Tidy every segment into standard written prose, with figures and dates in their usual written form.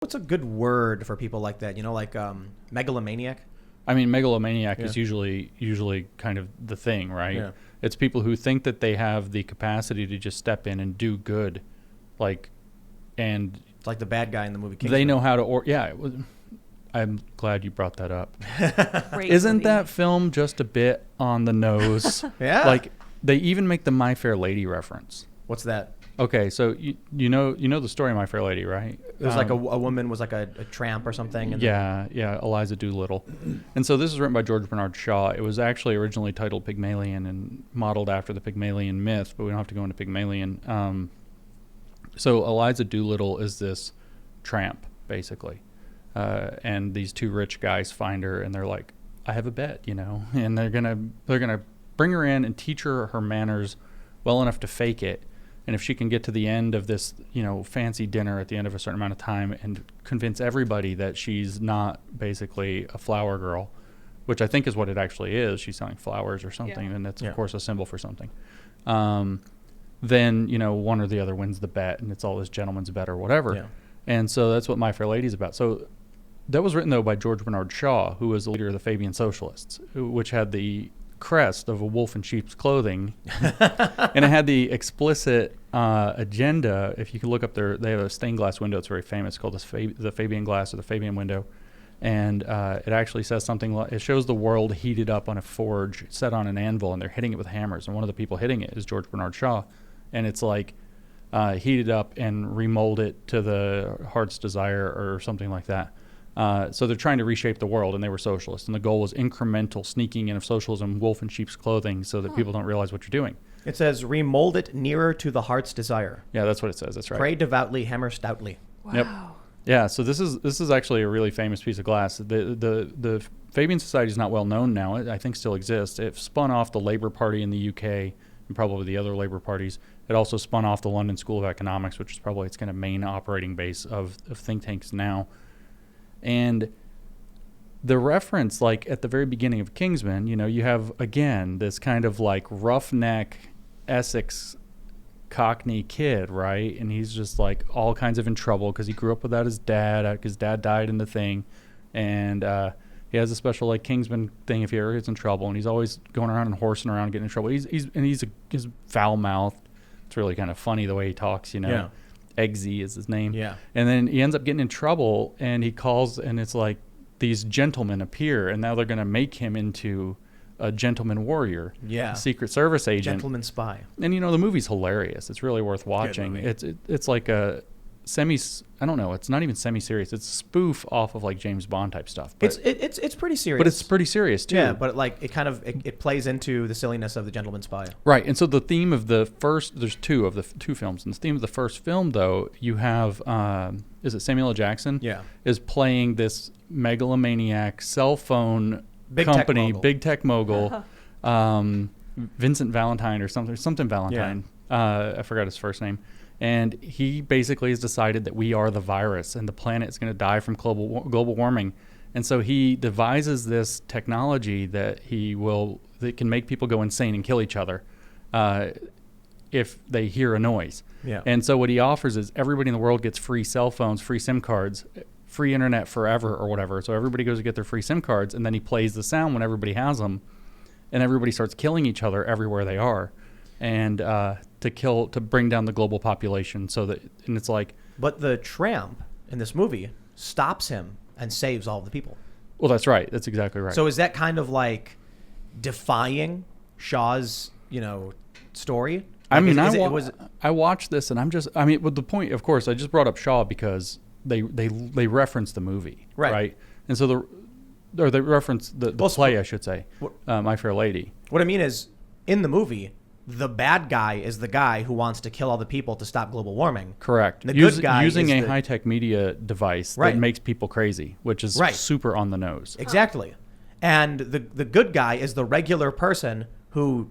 What's a good word for people like that? Like megalomaniac? I mean, megalomaniac is usually kind of the thing, right? Yeah. It's people who think that they have the capacity to just step in and do good, and It's like the bad guy in the movie Kingsman. they know how to. I'm glad you brought that up. Great Isn't movie. that film just a bit on the nose? Yeah. They even make the My Fair Lady reference. What's that? Okay, so you know the story of My Fair Lady, right? It was like a woman was like a tramp or something. And Yeah, Eliza Doolittle. And so this is written by George Bernard Shaw. It was actually originally titled Pygmalion and modeled after the Pygmalion myth, but we don't have to go into Pygmalion. So Eliza Doolittle is this tramp, basically. And these two rich guys find her, and they're like, I have a bet, and they're gonna bring her in and teach her manners well enough to fake it. And if she can get to the end of this, fancy dinner at the end of a certain amount of time and convince everybody that she's not basically a flower girl, which I think is what it actually is. She's selling flowers or something, and that's, of course, a symbol for something. Then, one or the other wins the bet, and it's all this gentleman's bet or whatever. Yeah. And so that's what My Fair Lady is about. So that was written, though, by George Bernard Shaw, who was the leader of the Fabian Socialists, which had the crest of a wolf in sheep's clothing, and it had the explicit agenda. If you can look up they have a stained glass window. It's very famous, called the Fabian glass or the Fabian window, and it actually says something like, it shows the world heated up on a forge set on an anvil, and they're hitting it with hammers, and one of the people hitting it is George Bernard Shaw, and it's like heated up and remold it to the heart's desire or something like that. So they're trying to reshape the world, and they were socialists. And the goal was incremental sneaking in of socialism, wolf in sheep's clothing, so that people don't realize what you're doing. It says, remold it nearer to the heart's desire. Yeah, that's what it says. That's right. Pray devoutly, hammer stoutly. Wow. Yep. Yeah, so this is actually a really famous piece of glass. The Fabian Society is not well known now. It, I think, still exists. It spun off the Labour Party in the UK and probably the other Labour parties. It also spun off the London School of Economics, which is probably its kind of main operating base of think tanks now. And the reference, at the very beginning of Kingsman, you have, again, this kind of roughneck Essex Cockney kid, right? And he's just all kinds of in trouble because he grew up without his dad, his dad died in the thing. And he has a special Kingsman thing if he ever gets in trouble. And he's always going around and horsing around getting in trouble. He's foul-mouthed. It's really kind of funny the way he talks, Yeah. Eggsy is his name. Yeah. And then he ends up getting in trouble, and he calls, and it's these gentlemen appear, and now they're going to make him into a gentleman warrior, Yeah. a Secret Service agent. Gentleman spy. And, the movie's hilarious. It's really worth watching. movie. It's like a I don't know, it's not even semi-serious. It's a spoof off of James Bond type stuff. But It's pretty serious. but it's pretty serious, too. Yeah, but it kind of it plays into the silliness of the gentleman spy. Right, and so the theme of there's two of the two films. And the theme of the first film, though, you have, is it Samuel L. Jackson? Yeah. Is playing this megalomaniac cell phone Big tech company, mogul. big tech mogul, Vincent Valentine or something Valentine. I forgot his first name. And he basically has decided that we are the virus and the planet is going to die from global warming. And so he devises this technology that can make people go insane and kill each other if they hear a noise. Yeah. And so what he offers is everybody in the world gets free cell phones, free SIM cards, free internet forever or whatever. So everybody goes to get their free SIM cards, and then he plays the sound when everybody has them, and everybody starts killing each other everywhere they are, and to bring down the global population. And it's But the tramp in this movie stops him and saves all of the people. well, that's right. That's exactly right. So is that kind of defying Shaw's, story? I mean, Was I watched this, and with the point, of course, I just brought up Shaw because they reference the movie, Right. And so they reference the play, I should say, My Fair Lady. What I mean is, in the movie, the bad guy is the guy who wants to kill all the people to stop global warming. Correct. The good guy using is a high-tech media device Right. that makes people crazy, which is super on the nose. Exactly. And the good guy is the regular person who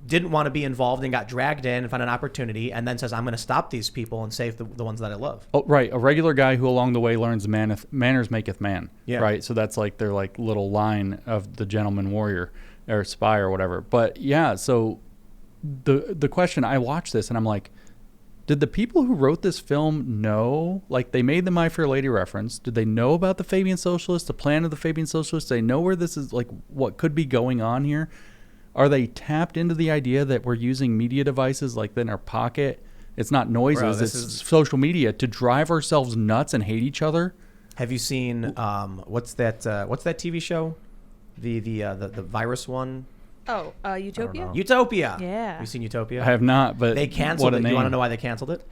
didn't want to be involved and got dragged in and found an opportunity and then says, I'm going to stop these people and save the ones that I love. Oh, right. A regular guy who along the way learns manners maketh man. Yeah. Right. So that's their little line of the gentleman warrior or spy or whatever. But yeah, so the question, I watched this and I'm like, Did the people who wrote this film know, like they made the My Fair Lady reference, did they know about the Fabian Socialists, the plan of the Fabian Socialists? They know where this is, like what could be going on here? Are they tapped into the idea that we're using media devices like in our pocket? It's not noises, it's social media to drive ourselves nuts and hate each other. Have you seen what's that TV show? The virus one? Oh, Utopia? Utopia. Yeah. Have you seen Utopia? I have not, but they canceled it. You want to know why they canceled it?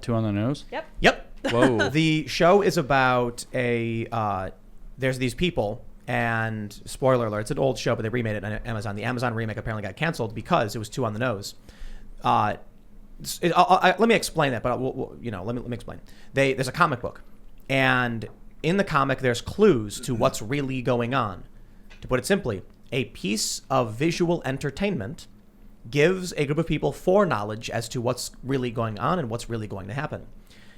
Too on the nose? Yep. Whoa. The show is about there's these people, and spoiler alert, it's an old show, but they remade it on Amazon. The Amazon remake apparently got canceled because it was too on the nose. Let me explain that, but let me explain. There's a comic book, and in the comic there's clues to what's really going on. To put it simply, a piece of visual entertainment gives a group of people foreknowledge as to what's really going on and what's really going to happen.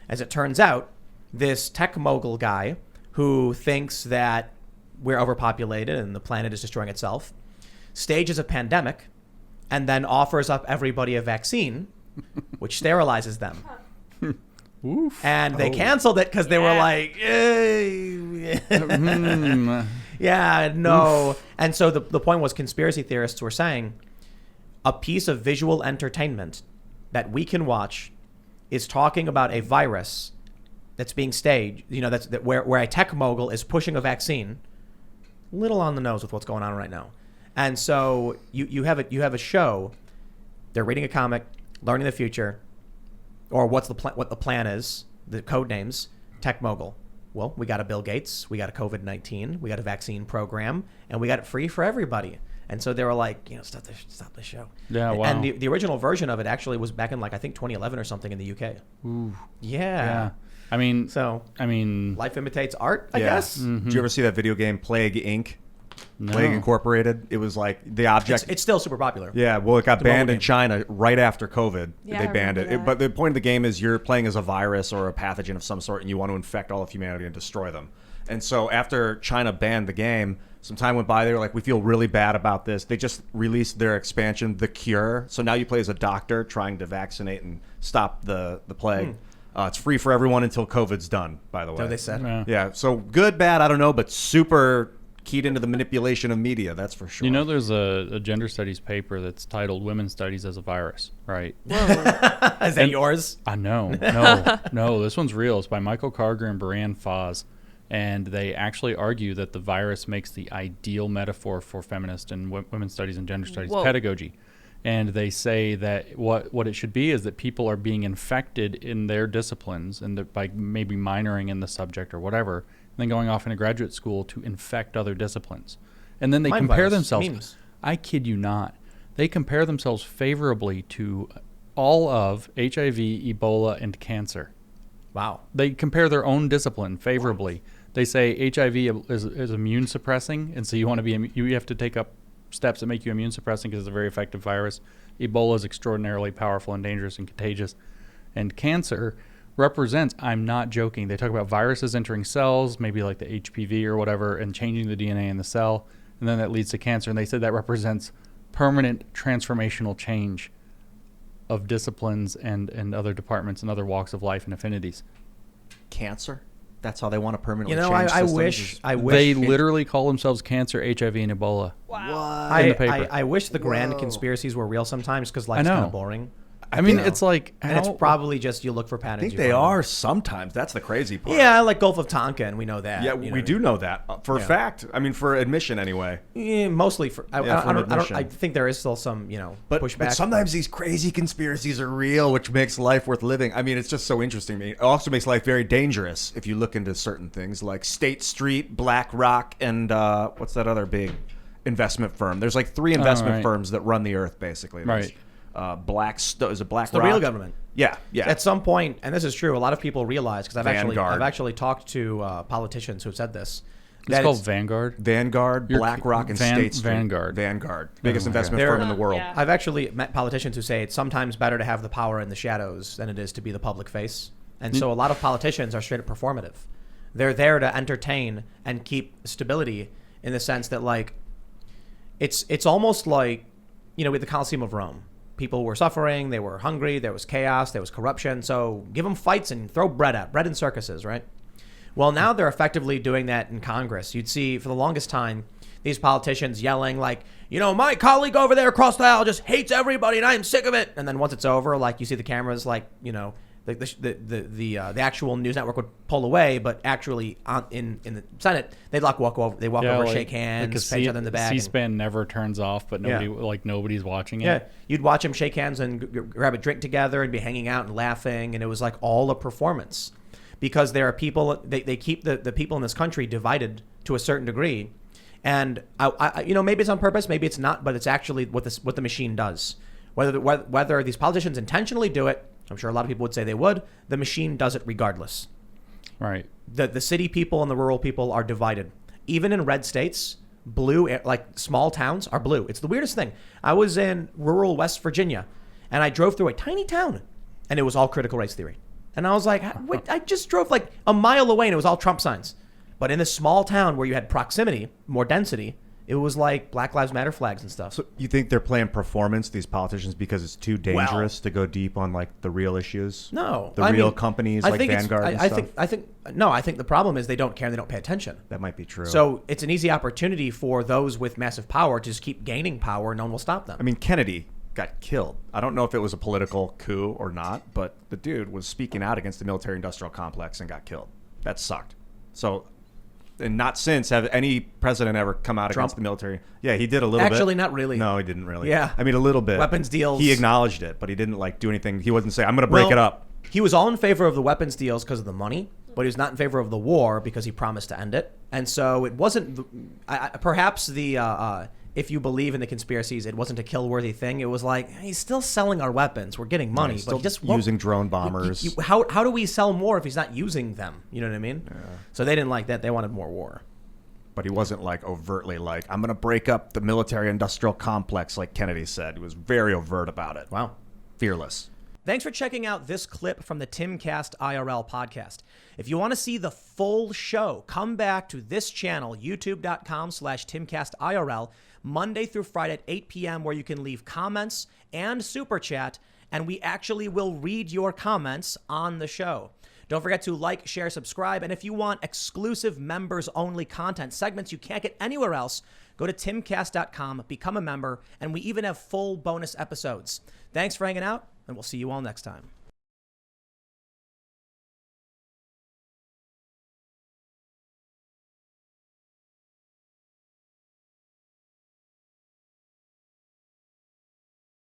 As it turns out, this tech mogul guy who thinks that we're overpopulated and the planet is destroying itself stages a pandemic and then offers up everybody a vaccine, which sterilizes them. Oof. And they canceled it because they were like, yeah, no. Oof. And so the point was, conspiracy theorists were saying a piece of visual entertainment that we can watch is talking about a virus that's being staged, where a tech mogul is pushing a vaccine, little on the nose with what's going on right now. And so you have a show, they're reading a comic, learning the future, or what the plan is, the code names, tech mogul. Well, we got a Bill Gates, we got a COVID-19, we got a vaccine program, and we got it free for everybody. And so they were like, stop the show. Yeah, wow. And the original version of it actually was back in I think 2011 or something in the UK. Ooh. Yeah. I mean, life imitates art, I guess. Mm-hmm. Did you ever see that video game Plague Inc.? No. Plague Incorporated. It was like the object. It's still super popular. Yeah, well, it got banned in China right after COVID. Yeah, they banned it. But the point of the game is you're playing as a virus or a pathogen of some sort, and you want to infect all of humanity and destroy them. And so after China banned the game, some time went by. They were like, we feel really bad about this. They just released their expansion, The Cure. So now you play as a doctor trying to vaccinate and stop the plague. It's free for everyone until COVID's done, by the way. So they said. Yeah. So good, bad, I don't know, but super keyed into the manipulation of media, that's for sure. There's a gender studies paper that's titled Women's Studies as a Virus, right? Is that yours? No, this one's real. It's by Michael Karger and Baran Foz. And they actually argue that the virus makes the ideal metaphor for feminist and women's studies and gender studies pedagogy. And they say that what it should be is that people are being infected in their disciplines and by maybe minoring in the subject or whatever, and then going off into graduate school to infect other disciplines. And then they compare themselves. Memes. I kid you not. They compare themselves favorably to all of HIV, Ebola, and cancer. Wow. They compare their own discipline favorably. They say HIV is immune suppressing, and so you have to take up steps that make you immune suppressing because it's a very effective virus. Ebola is extraordinarily powerful and dangerous and contagious. And cancer represents, I'm not joking, they talk about viruses entering cells, maybe like the HPV or whatever, and changing the DNA in the cell, and then that leads to cancer. And they said that represents permanent transformational change of disciplines and other departments and other walks of life and affinities. Cancer? That's how they want to permanently change I systems? wish they literally call themselves cancer, HIV, and Ebola. Wow. In the paper. I wish the grand conspiracies were real sometimes because life's kind of boring. I mean, it's like... And it's probably just you look for patterns. I think they are sometimes. That's the crazy part. Yeah, like Gulf of Tonkin, and we know that. Yeah, we do know that for a fact. I mean, for admission anyway. Yeah, mostly for... I think there is still some, pushback. But sometimes these crazy conspiracies are real, which makes life worth living. I mean, it's just so interesting to me. It also makes life very dangerous if you look into certain things like State Street, BlackRock, and what's that other big investment firm? There's like 3 investment firms that run the earth, basically. There's, right. It's the real government. Yeah. At some point, and this is true, a lot of people realize, because I've actually talked to politicians who have said this. It's called Vanguard. BlackRock, and State Street. Vanguard. Biggest investment firm in the world. Yeah. I've actually met politicians who say it's sometimes better to have the power in the shadows than it is to be the public face. And so a lot of politicians are straight up performative. They're there to entertain and keep stability in the sense that, like, it's almost like, we had the Colosseum of Rome. people were suffering, they were hungry, there was chaos, there was corruption. So give them fights and throw bread in circuses, right? Well, now they're effectively doing that in Congress. You'd see for the longest time these politicians yelling like, my colleague over there across the aisle just hates everybody and I am sick of it. And then once it's over, like you see the cameras, like, the actual news network would pull away, but actually in the Senate, they'd walk over, shake hands, pat each other in the back. C-SPAN never turns off, but nobody's watching it. Yeah, you'd watch them shake hands and grab a drink together and be hanging out and laughing, and it was like all a performance. Because there are people, they keep the people in this country divided to a certain degree. And, maybe it's on purpose, maybe it's not, but it's actually what the machine does. Whether these politicians intentionally do it, I'm sure a lot of people would say they would, the machine does it regardless. Right. The city people and the rural people are divided. Even in red states, blue, like small towns, are blue. It's the weirdest thing. I was in rural West Virginia, and I drove through a tiny town, and it was all critical race theory. And I was like, wait, I just drove like a mile away and it was all Trump signs. But in this small town where you had proximity, more density, it was like Black Lives Matter flags and stuff. So you think they're playing performance, these politicians, because it's too dangerous to go deep on like the real issues? No. The real companies like Vanguard and stuff? I think the problem is they don't care and they don't pay attention. That might be true. So it's an easy opportunity for those with massive power to just keep gaining power and no one will stop them. I mean, Kennedy got killed. I don't know if it was a political coup or not, but the dude was speaking out against the military-industrial complex and got killed. That sucked. So, and not since have any president ever come out against the military. Yeah, he did a little bit. Actually, not really. No, he didn't really. Yeah. I mean, a little bit. Weapons deals. He acknowledged it, but he didn't do anything. He wasn't saying, I'm going to break it up. He was all in favor of the weapons deals because of the money, but he was not in favor of the war because he promised to end it. And so it wasn't, perhaps if you believe in the conspiracies, it wasn't a kill-worthy thing. It was like, he's still selling our weapons. We're getting money, but he just won't. Using drone bombers. How do we sell more if he's not using them? You know what I mean? Yeah. So they didn't like that. They wanted more war. But he wasn't like overtly like, I'm going to break up the military-industrial complex like Kennedy said. He was very overt about it. Wow. Fearless. Thanks for checking out this clip from the Timcast IRL podcast. If you want to see the full show, come back to this channel, youtube.com/TimcastIRL, Monday through Friday at 8 p.m., where you can leave comments and super chat, and we actually will read your comments on the show. Don't forget to like, share, subscribe, and if you want exclusive members-only content, segments you can't get anywhere else, go to timcast.com, become a member, and we even have full bonus episodes. Thanks for hanging out, and we'll see you all next time.